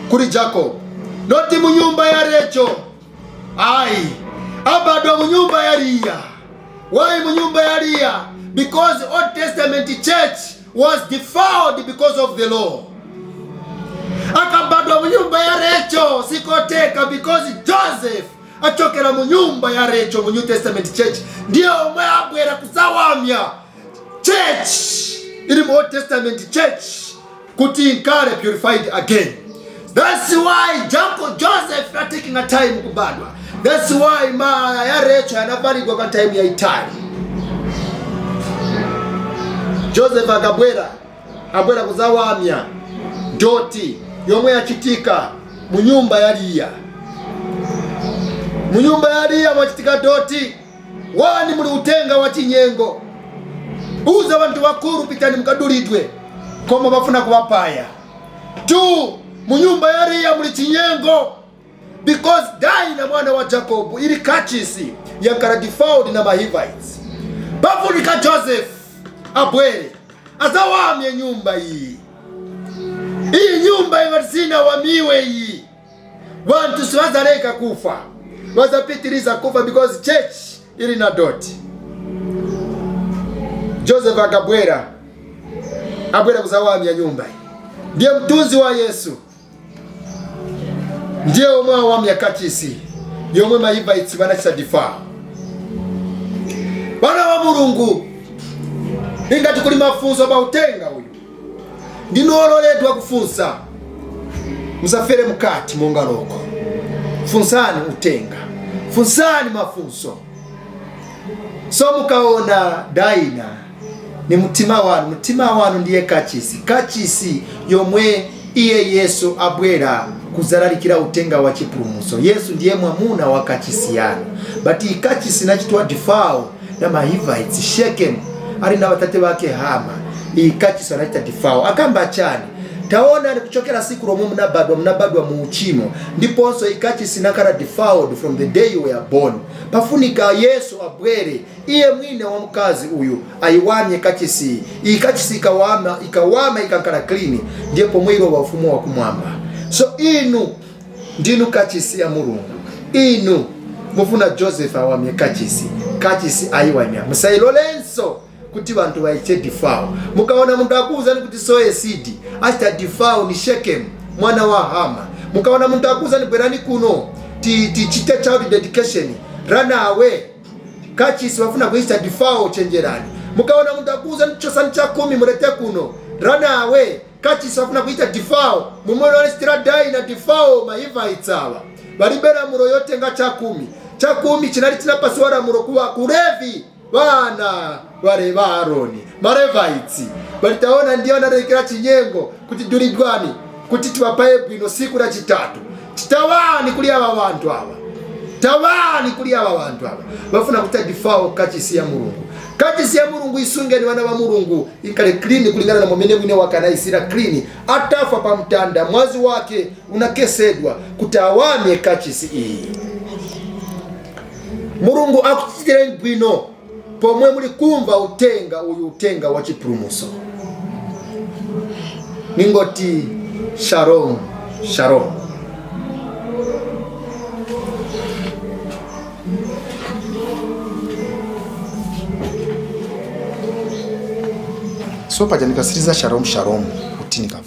kuri Jakobo. Noti munyumba ya Recho. Ai. Abadwa munyumba ya Lia. Why munyumba ya Lia? Because Old Testament church was defiled because of the law. Akabadwa munyumba ya Recho sikoteka because Joseph achokera munyumba ya Recho mu New Testament church. Ndiyo omwe abwera kuzawamya church ili mu Old Testament church kuti inkale purified again. That's why Janko Joseph are taking a time kubadwa. That's why ma ya Rachel anabaligwa kwa time ya Itali. Joseph akabwera kuzawamya Doti yomwe yachitika munyumba ya Liya. Munyumba ya Liya mwachitika Doti. Wani muli utenga wa chinyengo. Uza bantu bakuru pitani mukadulidwe koma bafuna kubapaya. Tu munyumba ya Liya muli chinyengo. Because Dina mwana wa Jacob ili kachisi ya Karadifao na Mahivites. Bafunika Joseph abwere azawamye nyumba hii. Hii nyumba ingatisina wamiwe hii. Wantu siwazaleka kufa. Wazapitiliza kufa because church ili na Doti. Joseph akabwera kuzawamya nyumba hii. Ndiye mtunzi wa Yesu. Ndiye omwe wamya kachisi. Yomwe Mahivites banachisa difao. Bana wa Mulungu. Ingati kuli mafunzo ba utenga uyu. Ndinololedwa kufunsa. Musafere mukati mongaloko. Funsani utenga. Funsani mafunso. So mukaona Dina ni mutima wanu ndiye kachisi. Kachisi yomwe iye Yesu abwera kuzalalikira utenga wa chipulumuso. Yesu ndiye mwamuna wa kachisi yanu. Bati kachisi nachitwa difao na Mahivites Shechem ali na watate wake Hama. Kachisi anachita difao akamba chani. Taona ni kuchokera siku romu mnabadwa muuchimo. Ndiponso ikachisi nakara defiled from the day you were born. Pafunika Yesu abwere iye mwine wa mkazi uyu aiwamye kachisi. Ikachisi ikawama ikankara clean. Ndipo mwiro wa ufumu wa kumwamba. So inu ndinu kachisi ya Mulungu. Inu mufuna Joseph awamye kachisi. Kachisi aiwamya. Musailolenso kuti bantu baiche difao. Mukaona muntu akuza ni kuti soye seed. Achita difao ni Shechem mwana wa Hama. Mukaona muntu akuza ni berani kuno chite child dedication. Rana away. Kachisi wafuna kuishita difao chenjerani. Mukaona muntu akuza ni chosa ncha 10 murete kuno. Rana away. Kachisi wafuna kuishita difao. Mumono alistira dai na difao Mahivites awa. Balibera muro yote nga cha 10. Cha 10 chinali tinapasuara muro kuwa kurevi. Bana wale baroni Mahivites balitaona ndio narekera chinyengo kuti dulidwani kuti tuwapaye bwino siku la chitatu chitawani kuli aba bantu aba tawani kuli aba bantu aba bafuna kuta difao kachisi ya Mulungu. Kachisi ya Mulungu isunge ni wana wa Mulungu ikale clean kulingana na momene mwine wakanaisira clean atafa pa mtanda mwazi wake unakesedwa kutawani kachisi hii. Mulungu akutitira bwino pomwe muli kumva utenga wa chipulumuso. Ningoti shalom shalom. So paja nikasiriza shalom shalom utinika.